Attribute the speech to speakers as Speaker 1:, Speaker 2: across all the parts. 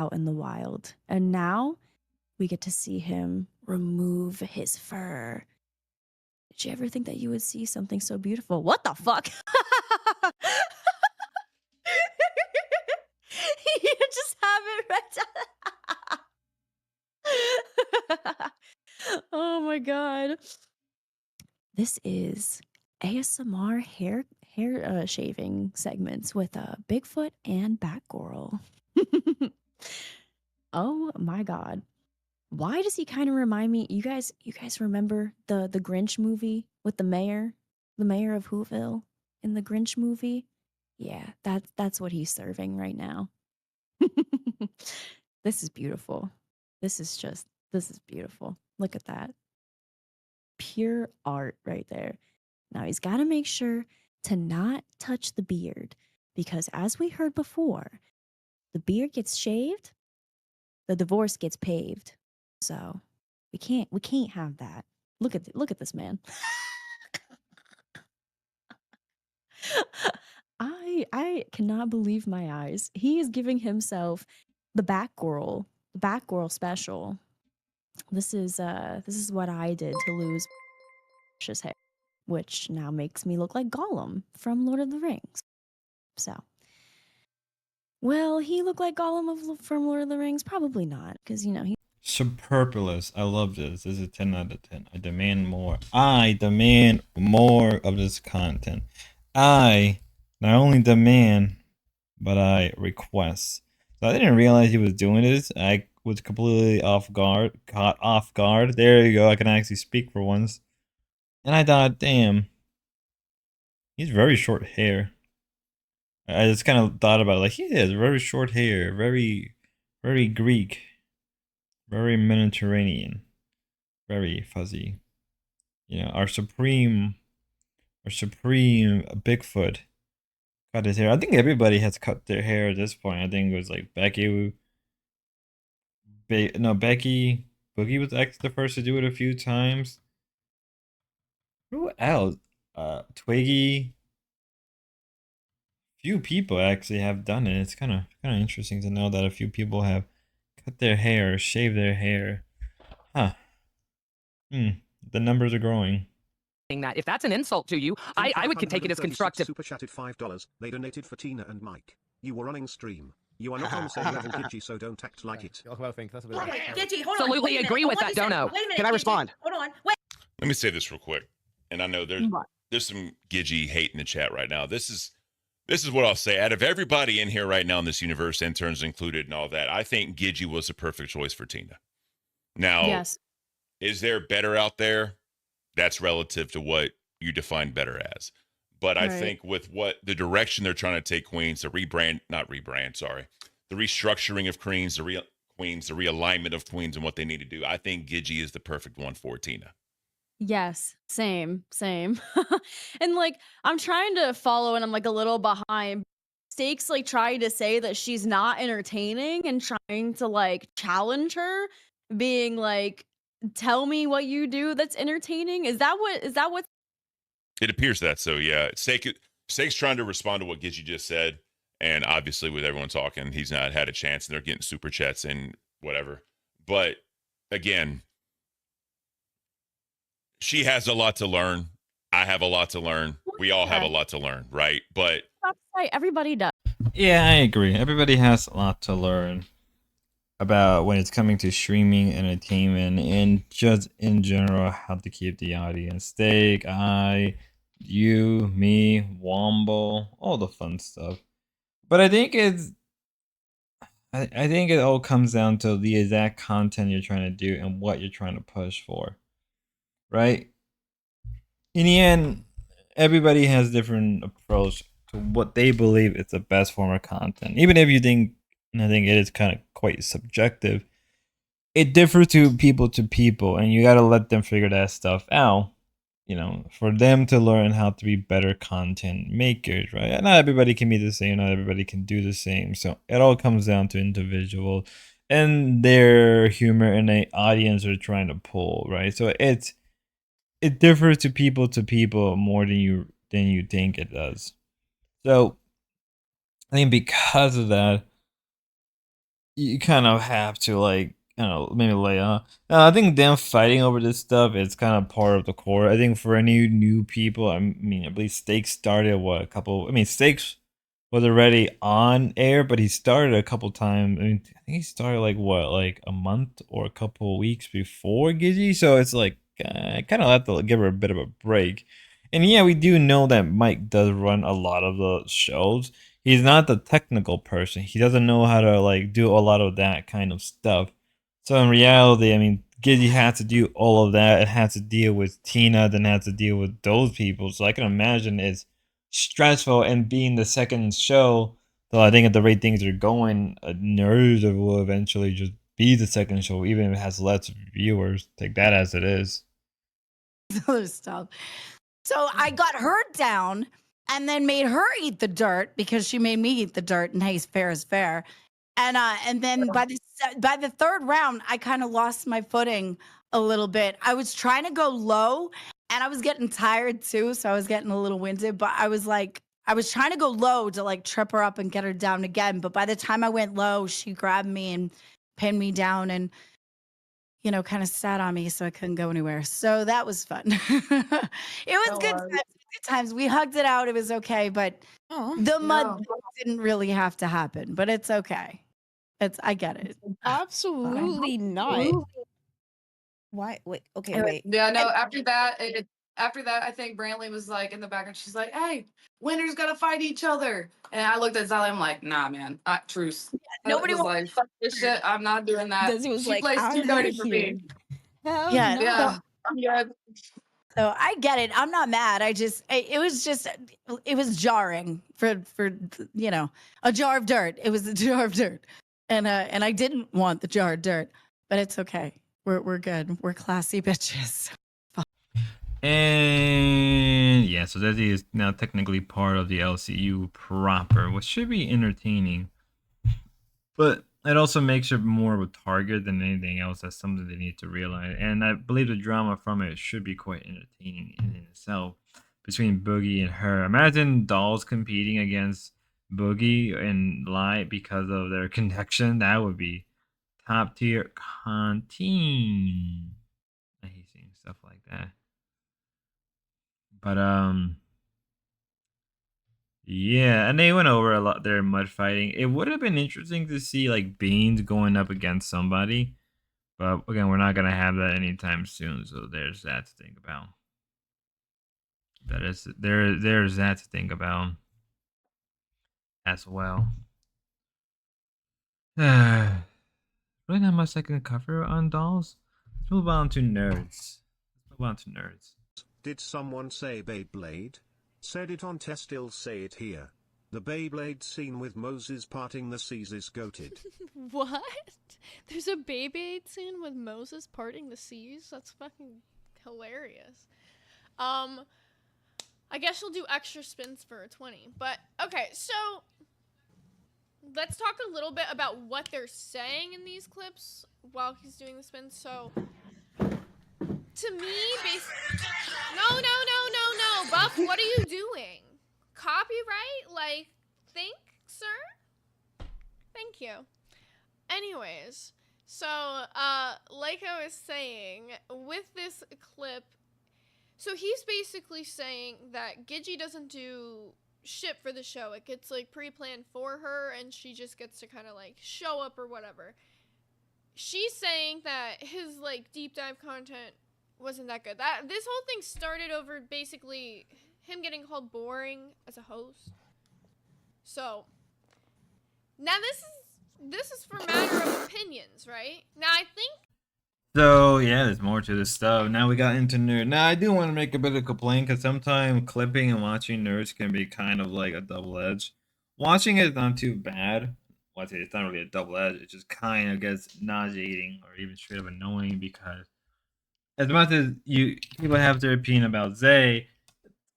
Speaker 1: out in the wild. And now we get to see him remove his fur. Did you ever think that you would see something so beautiful? What the fuck? You just have it right down. Oh my god. This is ASMR hair shaving segments with Bigfoot and Batgirl. Oh my god. Why does he kind of remind me? You guys remember the Grinch movie with the mayor of Whoville in the Grinch movie? Yeah, that's what he's serving right now. This is beautiful. This is beautiful. Look at that. Pure art right there. Now he's got to make sure to not touch the beard because as we heard before, the beard gets shaved, the divorce gets paved. So we can't have that. Look at this man. I cannot believe my eyes. He is giving himself the Batgirl special. This is what I did to lose precious hair, which now makes me look like Gollum from Lord of the Rings. So, will he look like Gollum from Lord of the Rings? Probably not, because he.
Speaker 2: Superfluous. I love this. This is a 10 out of 10. I demand more. I demand more of this content. I not only demand, but I request. So I didn't realize he was doing this. I was completely caught off guard. There you go. I can actually speak for once. And I thought, damn, he's very short hair. I just kind of thought about it, like he has very short hair, very, very Greek, very Mediterranean, very fuzzy. You know, our supreme Bigfoot cut his hair. I think everybody has cut their hair at this point. I think it was like Becky. Becky Boogie was actually the first to do it a few times. Who else? Twiggy. Few people actually have done it. It's kind of interesting to know that a few people have cut their hair, shaved their hair. Huh. The numbers are growing.
Speaker 3: That if that's an insult to you, I would take it as constructive.
Speaker 4: Super chatted $5. They donated for Tina and Mike. You were running stream. You are not on the same level, Gidgy, so don't act like it.
Speaker 3: Gidgy, hold on. Absolutely agree with that, Dono. Can I respond?
Speaker 5: Hold on. Wait.
Speaker 6: Let me say this real quick. And I know there's some Gidgy hate in the chat right now. This is what I'll say. Out of everybody in here right now in this universe, interns included and all that, I think Gidgy was the perfect choice for Tina. Now,
Speaker 1: Yes.
Speaker 6: Is there better out there? That's relative to what you define better as. But I think with what the direction they're trying to take Queens, the restructuring of Queens, the realignment of Queens and what they need to do, I think Gidgy is the perfect one for Tina.
Speaker 1: Yes, same. And like I'm trying to follow and I'm like a little behind. Stakes like trying to say that she's not entertaining and trying to like challenge her, being like, tell me what you do that's entertaining. Is that what
Speaker 6: It appears that so, yeah. Steak's trying to respond to what Gidgy just said, and obviously with everyone talking, he's not had a chance, and they're getting super chats and whatever. But again, she has a lot to learn. I have a lot to learn. We all have a lot to learn, right? But
Speaker 1: everybody does.
Speaker 2: Yeah, I agree. Everybody has a lot to learn about when it's coming to streaming entertainment and just in general how to keep the audience. Steak, you, me, Wombo, all the fun stuff. But I think I think it all comes down to the exact content you're trying to do and what you're trying to push for. Right? In the end, everybody has different approach to what they believe is the best form of content. Even if you think, and I think it is kind of quite subjective, it differs to people, and you got to let them figure that stuff out, you know, for them to learn how to be better content makers, right? And not everybody can be the same, not everybody can do the same. So it all comes down to individual and their humor and the audience are trying to pull, right? So it differs to people more than you think it does. So I think because of that, you kind of have to like I don't know, maybe lay off. I think them fighting over this stuff is kind of part of the core. I think for any new people, I mean, I believe Stakes started what a couple. I mean, Stakes was already on air, but he started a couple times. I mean, I think he started like what, like a month or a couple weeks before Gizzy. So it's like I kind of have to give her a bit of a break. And yeah, we do know that Mike does run a lot of the shows. He's not the technical person. He doesn't know how to like do a lot of that kind of stuff. So in reality, I mean, Gizzy had to do all of that. It had to deal with Tina, then had to deal with those people. So I can imagine it's stressful. And being the second show, though I think at the rate things are going, Nerds will eventually just be the second show, even if it has less viewers. Take that as it is.
Speaker 5: Other stuff. So I got her down and then made her eat the dirt because she made me eat the dirt, and hey, fair is fair. And then by the third round, I kind of lost my footing a little bit. I was trying to go low, and I was getting tired too, so I was getting a little winded. But I was trying to go low to like trip her up and get her down again. But by the time I went low, she grabbed me and pinned me down and kind of sat on me so I couldn't go anywhere. So that was fun. It was good times. We hugged it out. It was okay, but the mud didn't really have to happen, but it's okay. I get it.
Speaker 7: Absolutely not. Why? Wait. Okay. Wait.
Speaker 3: Yeah. No. After that, I think Brantley was like in the background. She's like, "Hey, winners gotta fight each other." And I looked at Sally. I'm like, "Nah, man. Truce."
Speaker 5: Nobody
Speaker 3: was like, "Fuck this shit. I'm not doing that."
Speaker 7: She was
Speaker 3: she
Speaker 7: like,
Speaker 3: plays
Speaker 7: "I'm
Speaker 3: too dirty
Speaker 7: not
Speaker 3: for
Speaker 7: here."
Speaker 3: me.
Speaker 7: Hell
Speaker 5: Yeah,
Speaker 7: no.
Speaker 3: Yeah. I'm good.
Speaker 5: So I get it. I'm not mad. It was jarring for a jar of dirt. It was a jar of dirt, and I didn't want the jar of dirt, but it's okay. We're good. We're classy bitches.
Speaker 2: And yeah, so that is now technically part of the LCU proper, which should be entertaining. But it also makes it more of a target than anything else. That's something they need to realize. And I believe the drama from it should be quite entertaining in itself between Boogie and her. Imagine dolls competing against Boogie and Light because of their connection. That would be top tier content. I hate seeing stuff like that. But yeah, and they went over a lot their mud fighting. It would have been interesting to see like Beans going up against somebody, but again, we're not gonna have that anytime soon. So there's that to think about. There's that to think about as well. Really not much I can cover on dolls. Let's move on to nerds.
Speaker 4: Did someone say Beyblade? Said it on test, still say it here. The Beyblade scene with Moses parting the seas is goated.
Speaker 8: What? There's a Beyblade scene with Moses parting the seas? That's fucking hilarious. I guess you'll do extra spins for a 20. But, okay, so let's talk a little bit about what they're saying in these clips while he's doing the spins. So, to me, No, Buff, what are you doing? Copyright? Like, think, sir? Thank you. Anyways, so, like I was saying, with this clip, so he's basically saying that Gidgy doesn't do shit for the show. It gets, like, pre-planned for her, and she just gets to kind of, like, show up or whatever. She's saying that his, like, deep dive content wasn't that good. This whole thing started over basically him getting called boring as a host. So now this is for matter of opinions, right? Now I think.
Speaker 2: So yeah, there's more to this stuff. Now we got into nerd. Now I do want to make a bit of a complaint because sometimes clipping and watching nerds can be kind of like a double edge. Watching it is not too bad. It's not really a double edge. It just kind of gets nauseating or even straight up annoying because as much as people have their opinion about Zay,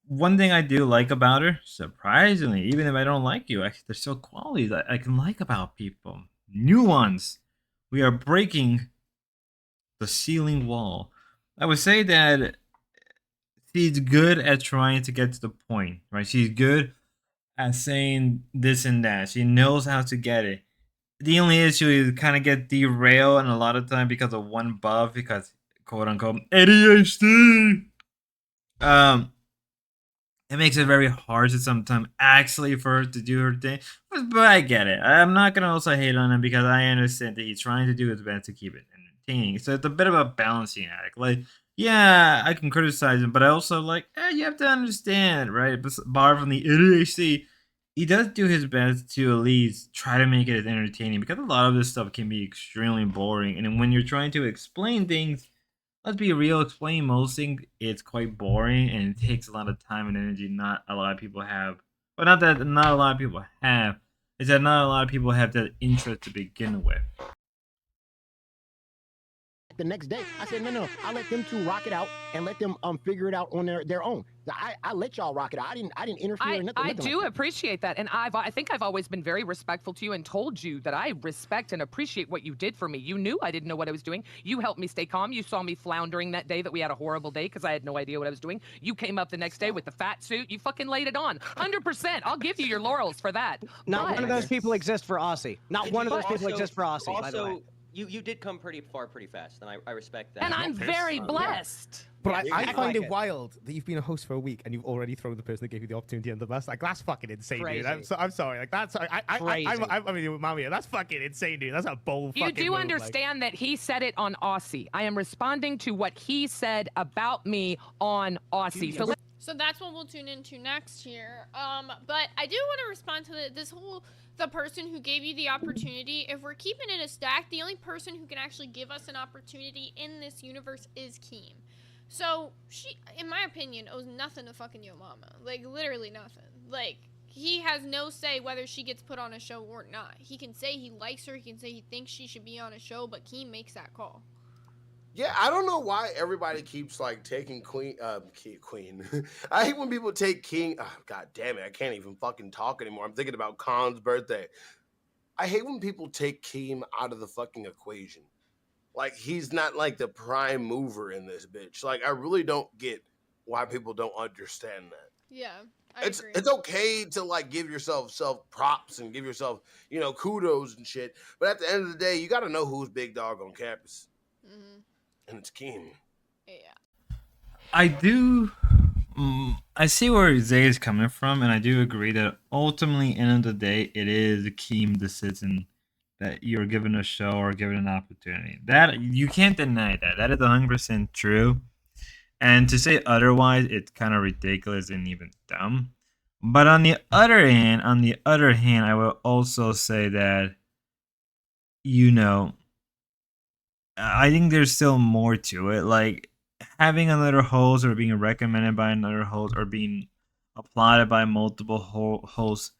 Speaker 2: one thing I do like about her, surprisingly, even if I don't like you, actually, there's still qualities I can like about people. Nuance. We are breaking the ceiling wall. I would say that she's good at trying to get to the point, right? She's good at saying this and that. She knows how to get it. the only issue is kind of get derailed, and a lot of time because of one buff, because quote unquote ADHD. It makes it very hard to sometimes actually for her to do her thing. But I get it. I'm not gonna also hate on him because I understand that he's trying to do his best to keep it entertaining. So it's a bit of a balancing act. Like, yeah, I can criticize him, but I also like, you have to understand, right? Bar from the ADHD, he does do his best to at least try to make it as entertaining because a lot of this stuff can be extremely boring. And when you're trying to explain things, let's be real, explaining most things, it's quite boring and it takes a lot of time and energy not a lot of people have. But not that not a lot of people have, it's that not a lot of people have that interest to begin with.
Speaker 9: The next day, I said, no, I'll let them two rock it out and let them figure it out on their own. I let y'all rock it out. I didn't interfere or nothing.
Speaker 10: I do appreciate that, and I think I've always been very respectful to you and told you that I respect and appreciate what you did for me. You knew I didn't know what I was doing. You helped me stay calm. You saw me floundering that day that we had a horrible day because I had no idea what I was doing. You came up the next day with the fat suit. You fucking laid it on. 100%. I'll give you your laurels for that.
Speaker 11: Not one of those people exists for Aussie. Not one of those people exists for Aussie, by the way.
Speaker 12: You did come pretty far pretty fast, and I respect that.
Speaker 10: And I'm very blessed.
Speaker 13: But I find it wild that you've been a host for a week and you've already thrown the person that gave you the opportunity under the bus. Like, that's fucking insane, dude. I'm sorry. Like, that's I mean, Mami, that's fucking insane, dude. That's a bold fucking
Speaker 10: You do
Speaker 13: move,
Speaker 10: understand that he said it on Aussie. I am responding to what he said about me on Aussie.
Speaker 8: So that's what we'll tune into next here. But I do want to respond to the person who gave you the opportunity. If we're keeping it a stack, the only person who can actually give us an opportunity in this universe is Keem. So she, in my opinion, owes nothing to fucking Yo Mama. Like, literally nothing. Like, he has no say whether she gets put on a show or not. He can say he likes her, he can say he thinks she should be on a show, but Keem makes that call.
Speaker 14: Yeah, I don't know why everybody keeps like taking Queen. I hate when people take King. Oh, God damn it, I can't even fucking talk anymore. I'm thinking about Khan's birthday. I hate when people take Keem out of the fucking equation. Like, he's not like the prime mover in this bitch. Like, I really don't get why people don't understand that.
Speaker 8: Yeah, I agree.
Speaker 14: It's okay to like give yourself props and give yourself, kudos and shit. But at the end of the day, you got to know who's big dog on campus. Mm-hmm. And it's Keem.
Speaker 8: Yeah.
Speaker 2: I see where Zay is coming from, and I do agree that ultimately, end of the day, it is Keem decision that you're given a show or given an opportunity. That you can't deny that. That is 100% true. And to say otherwise, it's kind of ridiculous and even dumb. But on the other hand, I will also say that, I think there's still more to it. Like, having another host or being recommended by another host or being applauded by multiple hosts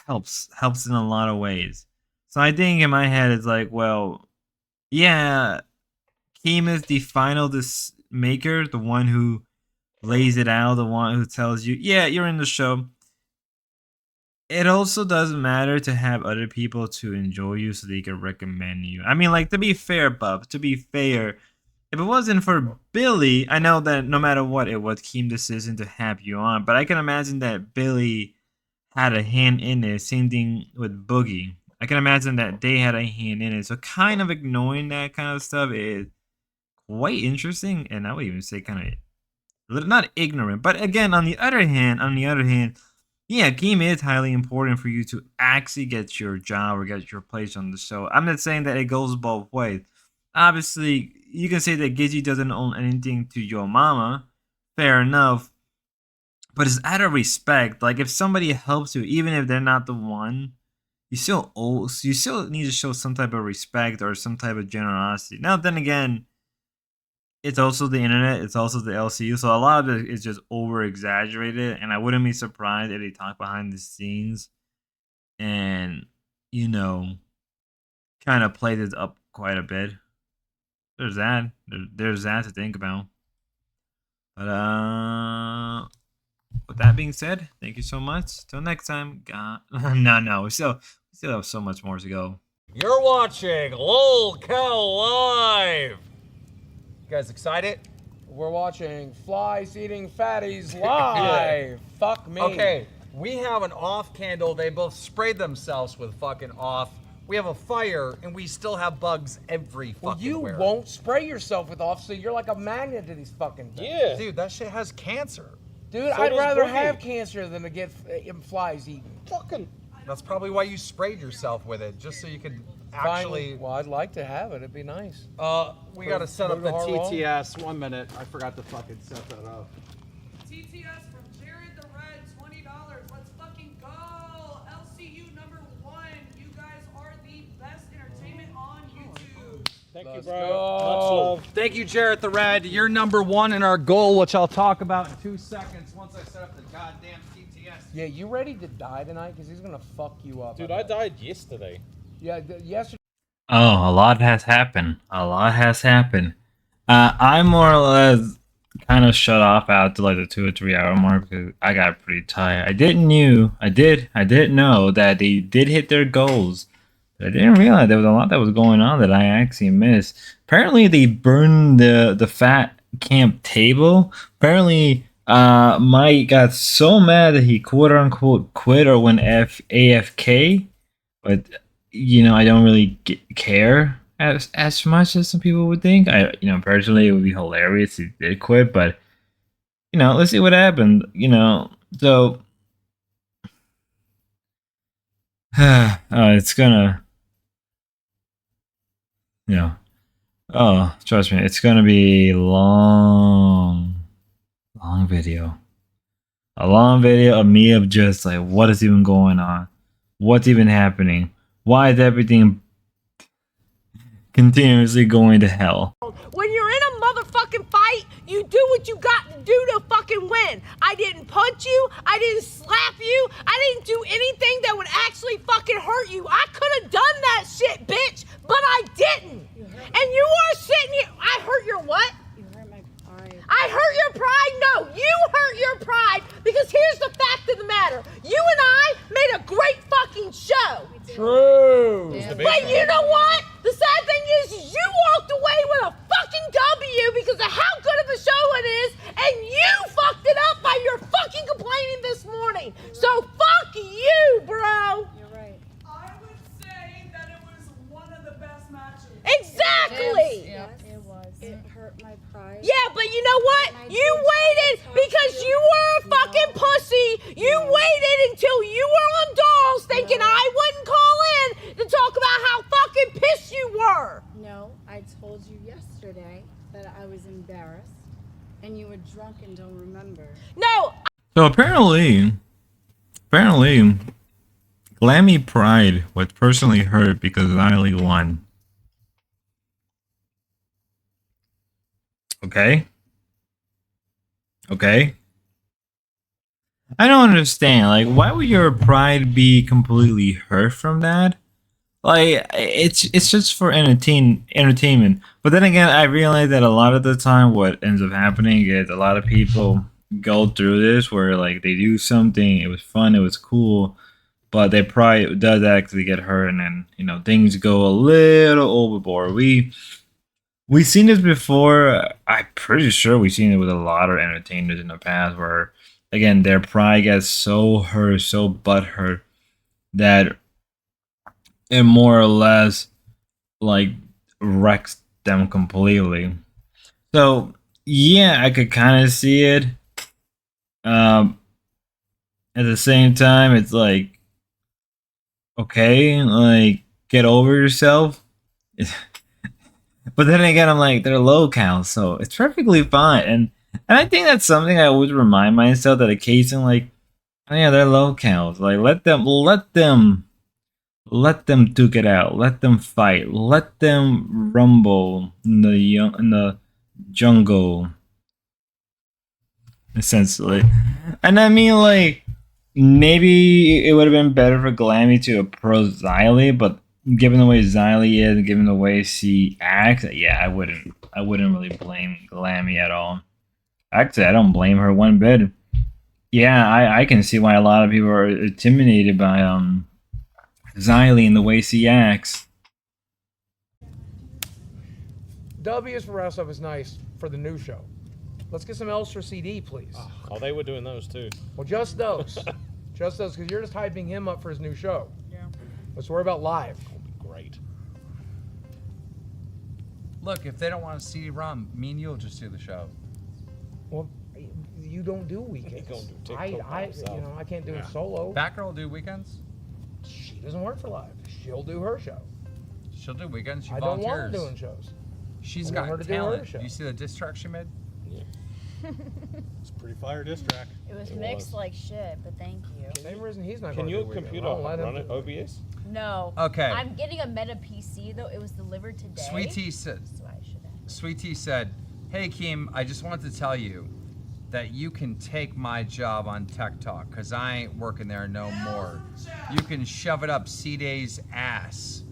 Speaker 2: helps in a lot of ways. So I think in my head it's like, well, yeah, Keem is the final maker, the one who lays it out, the one who tells you, yeah, you're in the show. It also doesn't matter to have other people to enjoy you so they can recommend you. I mean, like, to be fair, Bub, if it wasn't for Billy, I know that no matter what, it was Keem's decision to have you on, but I can imagine that Billy had a hand in it. Same thing with Boogie. I can imagine that they had a hand in it. So kind of ignoring that kind of stuff is quite interesting, and I would even say kind of not ignorant. But again, on the other hand, yeah, Keem is highly important for you to actually get your job or get your place on the show. I'm not saying that it goes both ways. Obviously, you can say that Gizzy doesn't own anything to Yo Mama. Fair enough. But it's out of respect. Like, if somebody helps you, even if they're not the one, you still need to show some type of respect or some type of generosity. Now, then again, it's also the internet, it's also the LCU, so a lot of it is just over-exaggerated, and I wouldn't be surprised if they talk behind the scenes and, kind of play this up quite a bit. There's that. There's that to think about. But, with that being said, thank you so much. Till next time, no, we still have so much more to go.
Speaker 15: You're watching lolcowlive. You guys excited?
Speaker 16: We're watching Flies Eating Fatties live. Fuck me.
Speaker 15: Okay, We have an off candle. They both sprayed themselves with fucking off. We have a fire, and we still have bugs every fucking
Speaker 16: Well, you
Speaker 15: where.
Speaker 16: won't spray yourself with off, so you're like a magnet to these fucking things.
Speaker 15: Yeah. Dude, that shit has cancer.
Speaker 16: Dude,
Speaker 15: So
Speaker 16: I'd
Speaker 15: does
Speaker 16: rather
Speaker 15: Boogie.
Speaker 16: have cancer than to get flies eaten.
Speaker 15: Fucking. That's probably why you sprayed yourself with it, just so you could actually.
Speaker 16: Well, I'd like to have it. It'd be nice.
Speaker 15: We gotta set up the
Speaker 16: Horror.
Speaker 15: TTS. 1 minute. I forgot to fucking set that up.
Speaker 3: TTS from Jared the Red, $20. Let's fucking go. LCU #1. You guys are the best entertainment on YouTube.
Speaker 15: Thank
Speaker 16: Let's
Speaker 15: you, bro.
Speaker 16: go.
Speaker 15: Much love. Thank you, Jarrett the Red. You're #1 in our goal, which I'll talk about in 2 seconds once I set up the goddamn TTS.
Speaker 16: Yeah, you ready to die tonight? Because he's gonna fuck you up.
Speaker 17: Dude, I died yesterday.
Speaker 16: Yeah, yesterday.
Speaker 2: Oh, a lot has happened. A lot has happened. I more or less kind of shut off after like the 2 or 3 hour mark because I got pretty tired. I did know that they did hit their goals. But I didn't realize there was a lot that was going on that I actually missed. Apparently they burned the fat camp table. Apparently Mike got so mad that he quote unquote quit or went AFK. But you know, I don't really care as much as some people would think. Personally, it would be hilarious if he did quit, but let's see what happened. So it's gonna, oh, trust me, it's gonna be a long video, a long video of me of just like what is even going on, what's even happening. Why is everything continuously going to hell?
Speaker 18: When you're in a motherfucking fight, you do what you got to do to fucking win. I didn't punch you. I didn't slap you. I didn't do anything that would actually fucking hurt you. I could have done that shit, bitch, but I didn't. And you are sitting here. I hurt your what? You hurt my pride. I hurt your pride? No, you hurt your pride because here's the fact of the matter. You and I made a great fucking show.
Speaker 16: True.
Speaker 18: But you know what? The sad thing is you walked away with a fucking W because of how good of a show it is, and you fucked it up by your fucking complaining this morning. So fuck you, bro. You're right.
Speaker 3: I would say that it was one of the best matches.
Speaker 18: Exactly.
Speaker 19: Yes, it was. It hurt my pride.
Speaker 18: Yeah, but you know what? You waited because you were a fucking pussy. You waited until you were on dolls thinking I wouldn't call in to talk about how fucking pissed you were.
Speaker 19: No, I told you yesterday that I was embarrassed and you were drunk and don't remember.
Speaker 18: No.
Speaker 2: So apparently, Glammy Pride was personally hurt because Riley won. Okay. I don't understand. Like, why would your pride be completely hurt from that? Like, it's just for entertainment. But then again, I realize that a lot of the time, what ends up happening is a lot of people go through this where like they do something, it was fun, it was cool, but their pride does actually get hurt, and then things go a little overboard. We've seen this before. I'm pretty sure we've seen it with a lot of entertainers in the past where, again, their pride gets so hurt, so butthurt, that it more or less, like, wrecks them completely. So, yeah, I could kind of see it. At the same time, it's like, okay, like, get over yourself. But then again, I'm like, they're low counts, so it's perfectly fine. And I think that's something I always remind myself that occasionally, like, oh yeah, they're low counts. Like, let them duke it out. Let them fight. Let them rumble in the jungle, essentially. And I mean, like, maybe it would have been better for Glammy to approach Xylee, but given the way Xylee is, given the way she acts, yeah, I wouldn't really blame Glammy at all. Actually, I don't blame her one bit. Yeah, I can see why a lot of people are intimidated by Xylee and the way she acts.
Speaker 16: W's for Wrestle Up is nice for the new show. Let's get some Elster CD, please.
Speaker 17: Oh, they were doing those too.
Speaker 16: Well, just those. Just us, because you're just hyping him up for his new show. Yeah. Let's worry about live.
Speaker 14: Great.
Speaker 15: Look, if they don't want a CD-ROM, me and you'll just do the show.
Speaker 16: Well, you don't do weekends. I can't do it solo.
Speaker 15: Batgirl will do weekends.
Speaker 16: She doesn't work for live. She'll do her show.
Speaker 15: She'll do weekends. She
Speaker 16: I don't
Speaker 15: volunteers.
Speaker 16: want her doing shows.
Speaker 15: She's
Speaker 16: I want her
Speaker 15: got
Speaker 16: to do her
Speaker 15: talent.
Speaker 16: show.
Speaker 15: Do you see the diss track she made?
Speaker 17: It's a pretty fire diss track.
Speaker 19: It was mixed like shit, but thank you.
Speaker 16: Same reason he's not
Speaker 17: Can
Speaker 16: going to
Speaker 17: your
Speaker 16: do weekends.
Speaker 17: computer
Speaker 16: I don't let him
Speaker 17: run
Speaker 16: do
Speaker 17: it OBS?
Speaker 19: No.
Speaker 15: Okay.
Speaker 19: I'm getting a Meta PC though. It was delivered today.
Speaker 15: Sweet Tea said.
Speaker 19: So I should have.
Speaker 15: Sweet Tea said, "Hey Keem, I just wanted to tell you that you can take my job on Tech Talk because I ain't working there no more. You can shove it up C-Day's ass.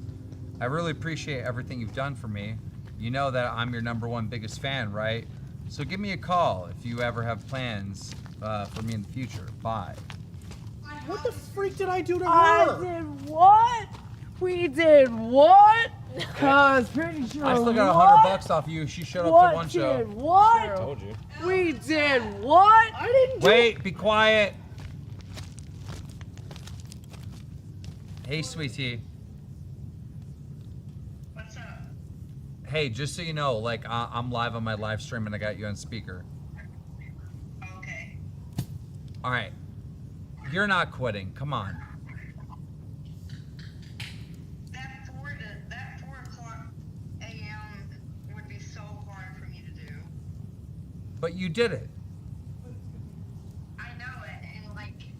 Speaker 15: I really appreciate everything you've done for me. You know that I'm your #1 biggest fan, right? So give me a call if you ever have plans for me in the future. Bye."
Speaker 17: What the freak did I do to her?
Speaker 18: I did what? We did what? Cause pretty sure.
Speaker 15: I still got $100 off you. She showed up
Speaker 18: What
Speaker 15: to one show.
Speaker 18: did what?
Speaker 17: I told you.
Speaker 18: We did what? I didn't do.
Speaker 15: Wait, be quiet. Hey, Sweetie.
Speaker 20: What's up?
Speaker 15: Hey, just so you know, like I'm live on my live stream and I got you on speaker.
Speaker 20: Okay.
Speaker 15: All right. You're not quitting. Come on.
Speaker 20: That 4 o'clock a.m. would be so hard for me to do.
Speaker 15: But you did it.
Speaker 20: I know it, and like,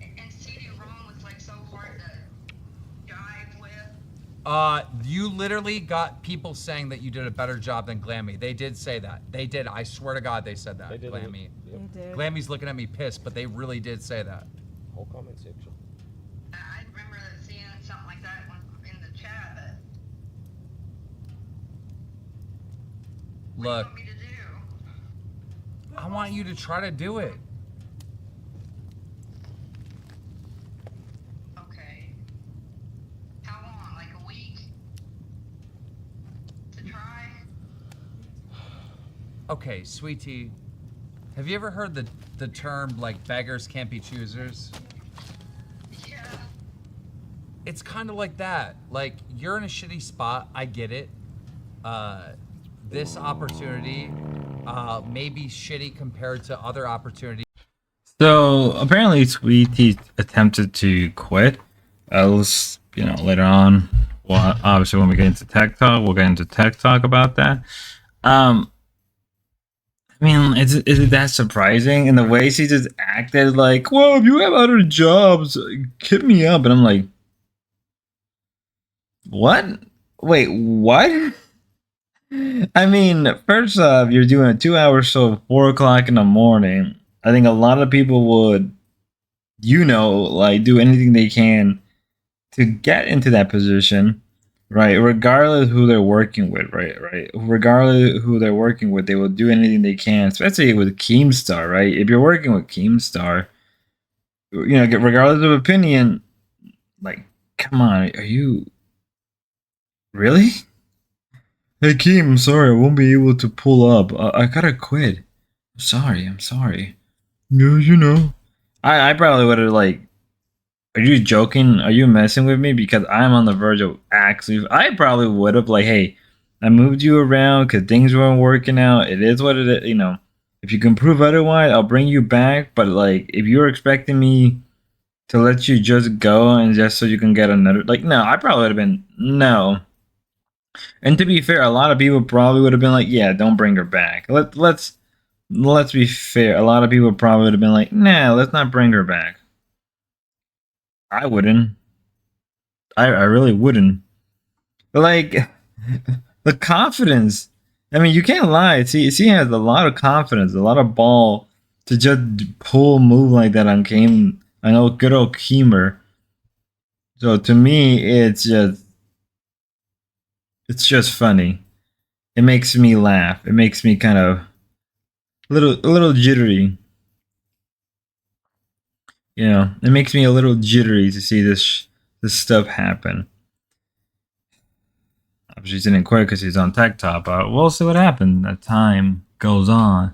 Speaker 20: and CD-ROM was like so hard to jive with.
Speaker 15: You literally got people saying that you did a better job than Glammy. They did say that. They did. I swear to God, they said that.
Speaker 17: They did.
Speaker 15: Glammy.
Speaker 17: They did.
Speaker 15: Glammy's looking at me pissed, but they really did say that.
Speaker 17: Whole comment section.
Speaker 20: I remember seeing something like that in the chat. But
Speaker 15: Look,
Speaker 20: what do you want me to do?
Speaker 15: I want you to try to do it.
Speaker 20: Okay. How long? Like a week? To try?
Speaker 15: Okay, Sweetie, have you ever heard the term like beggars can't be choosers?
Speaker 20: Yeah.
Speaker 15: It's kind of like that. Like, you're in a shitty spot. I get it. This opportunity may be shitty compared to other opportunities. So apparently Sweetie attempted to quit. Later on. Well, obviously when we get into Tech Talk, we'll get into Tech Talk about that. I mean, is it that surprising? In the way she just acted like, well, if you have other jobs, hit me up. And I'm like, what? Wait, what? I mean, first off, you're doing a 2-hour show, 4 o'clock in the morning. I think a lot of people would, like, do anything they can to get into that position. Right, regardless of who they're working with, right. Regardless of who they're working with, they will do anything they can, especially with Keemstar, right? If you're working with Keemstar, regardless of opinion, like, come on, are you really? Hey, Keem, I'm sorry, I won't be able to pull up. I gotta quit. I'm sorry. No, I probably would have, like, are you joking? Are you messing with me? Because I'm on the verge of actually, I probably would have, like, hey, I moved you around because things weren't working out. It is what it is, if you can prove otherwise, I'll bring you back. But, like, if you're expecting me to let you just go and just so you can get another, like, no, I probably would have been, no. And to be fair, a lot of people probably would have been like, yeah, don't bring her back. Let's be fair. A lot of people probably would have been like, nah, let's not bring her back. I wouldn't. I really wouldn't. But, like, the confidence. I mean, you can't lie. She has a lot of confidence, a lot of ball to just pull a move like that on good old Keemer. So to me, it's just funny. It makes me laugh. It makes me kind of a little jittery. It makes me a little jittery to see this stuff happen. Obviously, she didn't quit because he's on Tech Top. We'll see what happens. As time goes on,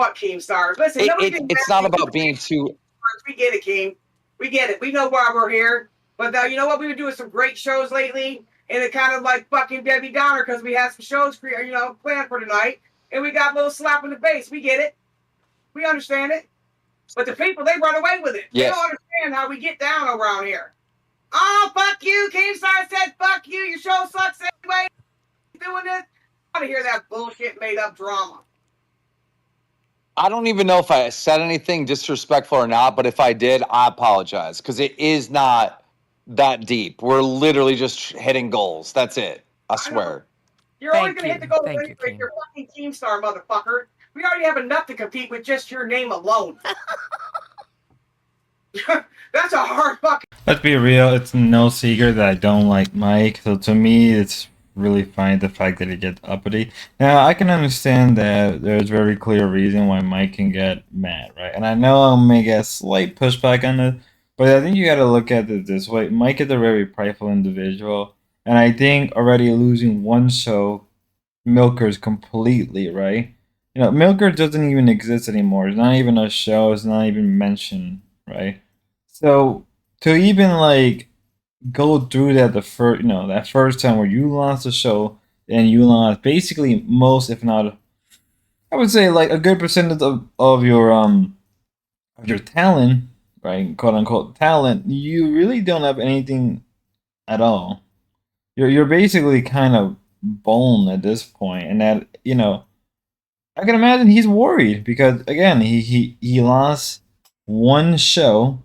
Speaker 21: what, Keemstars? Listen,
Speaker 22: It's not about being too.
Speaker 21: We get it, Keem. We get it. We know why we're here. But you know what? We've been doing some great shows lately, and it kind of like fucking Debbie Downer because we had some shows planned for tonight, and we got a little slap in the face. We get it. We understand it. But the people, they run away with it.
Speaker 22: Yeah.
Speaker 21: They don't understand how we get down around here. Oh, fuck you. Keemstar said, fuck you. Your show sucks anyway. Doing this. I want to hear that bullshit made up drama.
Speaker 22: I don't even know if I said anything disrespectful or not, but if I did, I apologize because it is not that deep. We're literally just hitting goals. That's it. I swear.
Speaker 21: You're always going to hit the goal anyway. You're fucking Keemstar, motherfucker. We already have enough to compete with just your name alone. That's a hard fucking.
Speaker 2: Let's be real, it's no secret that I don't like Mike, so to me it's really funny the fact that he gets uppity. Now I can understand that there's very clear reason why Mike can get mad, right? And I know I'll make a slight pushback on it, but I think you gotta look at it this way. Mike is a very prideful individual, and I think already losing one show Milker's completely, right? You know, Milker doesn't even exist anymore. It's not even a show, it's not even mentioned, right? So to even like go through that that first time where you lost the show and you lost basically most, if not, I would say like a good percentage of your talent, right, quote unquote talent, you really don't have anything at all. You're basically kind of bone at this point, and that I can imagine he's worried because again he lost one show.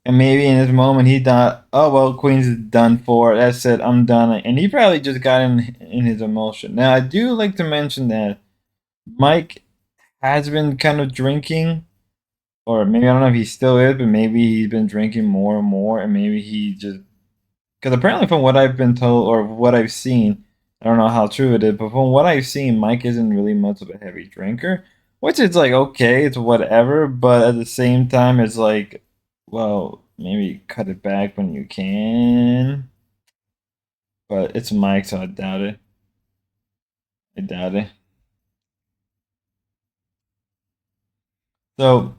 Speaker 2: And maybe in this moment he thought, oh, well, Queen's done for. That's it. I'm done. And he probably just got in his emotion. Now, I do like to mention that Mike has been kind of drinking. Or maybe, I don't know if he still is, but maybe he's been drinking more and more. And maybe he just... Because apparently from what I've been told, or what I've seen, I don't know how true it is, but from what I've seen, Mike isn't really much of a heavy drinker. Which is like, okay, it's whatever. But at the same time, it's like... Well, maybe cut it back when you can. But it's Mike, so I doubt it. I doubt it. So,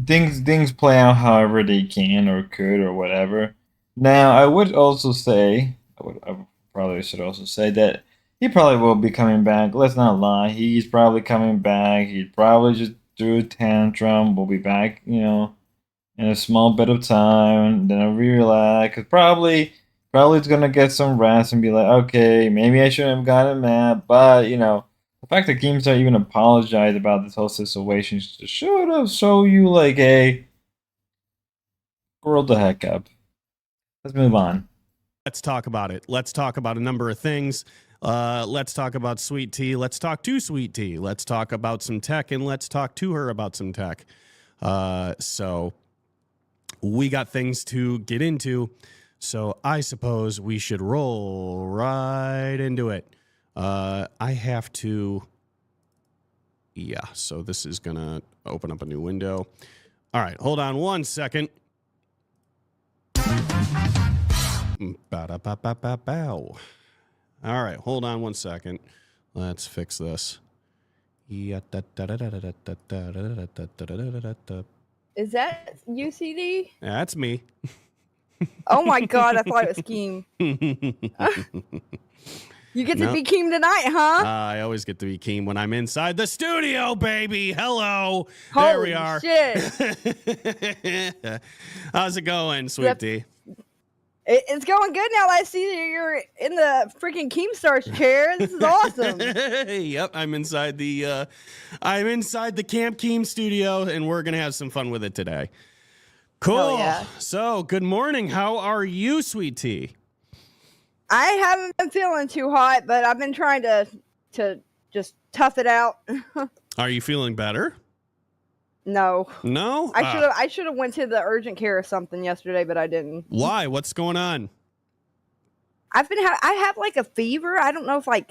Speaker 2: things play out however they can or could or whatever. Now, I would also say, I probably should also say that he probably will be coming back. Let's not lie. He's probably coming back. He's probably just threw a tantrum. We'll be back, in a small bit of time. Then I'll relax. Probably it's gonna get some rest and be like, okay, maybe I shouldn't have gotten mad. But the fact that Keemstar even apologized about this whole situation should have shown you like, hey, grow the heck up. Let's move on.
Speaker 1: Let's talk about it. Let's talk about a number of things. Let's talk about Sweet Tea. Let's talk to Sweet Tea. Let's talk about some tech, and let's talk to her about some tech. So we got things to get into. So I suppose we should roll right into it. I have to... Yeah, so this is going to open up a new window. All right, hold on one second. Ba-da-ba-ba-ba-bow. All right, hold on one second. Let's fix this.
Speaker 4: Is that UCD?
Speaker 1: That's me.
Speaker 4: Oh my god, I thought it was Keem. You get to be Keem tonight, huh?
Speaker 1: I always get to be Keem when I'm inside the studio, baby. Hello.
Speaker 4: Holy
Speaker 1: there we are.
Speaker 4: Shit.
Speaker 1: How's it going, Sweetie?
Speaker 4: It's going good now that I see that you're in the freaking Keemstar's chair. This is awesome.
Speaker 1: Yep, I'm inside the Camp Keem studio, and we're gonna have some fun with it today. Cool.
Speaker 4: Yeah.
Speaker 1: So, good morning. How are you, Sweet Tea?
Speaker 4: I haven't been feeling too hot, but I've been trying to just tough it out.
Speaker 1: Are you feeling better?
Speaker 4: No.
Speaker 1: No?
Speaker 4: I should have went to the urgent care or something yesterday, but I didn't.
Speaker 1: Why? What's going on?
Speaker 4: I have like a fever. I don't know if I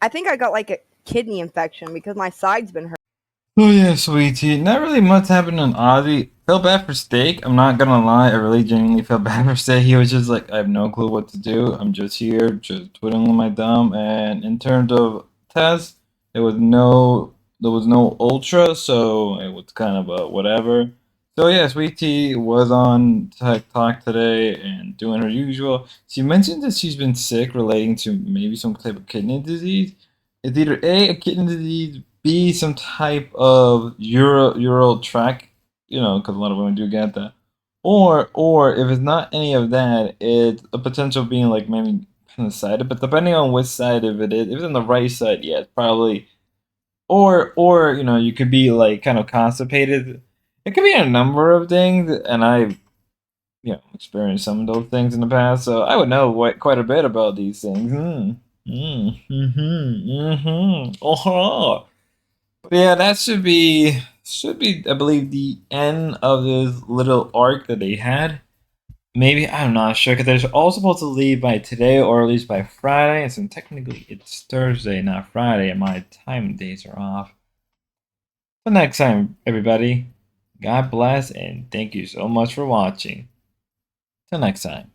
Speaker 4: think I got like a kidney infection because my side's been hurt.
Speaker 2: Oh yeah, Sweetie. Not really much happened on Ozzy. Felt bad for Steak. I'm not gonna lie, I really genuinely felt bad for Steak. He was just like, I have no clue what to do. I'm just here, just twiddling my thumb. And in terms of test. There was no ultra, so it was kind of a whatever. So yeah, Sweet Tea was on Tech Talk today and doing her usual. She mentioned that she's been sick relating to maybe some type of kidney disease. It's either a kidney disease, B, some type of ural tract, because a lot of women do get that. Or if it's not any of that, it's a potential being like maybe appendicitis, but depending on which side of it is, if it's on the right side, yeah, it's probably or you could be like kind of constipated. It could be a number of things, and I've experienced some of those things in the past, so I would know quite a bit about these things. Oh, yeah, that should be I believe the end of this little arc that they had. Maybe, I'm not sure, because they're all supposed to leave by today or at least by Friday, so technically it's Thursday, not Friday, and my time days are off. Till next time, everybody, God bless, and thank you so much for watching. Till next time.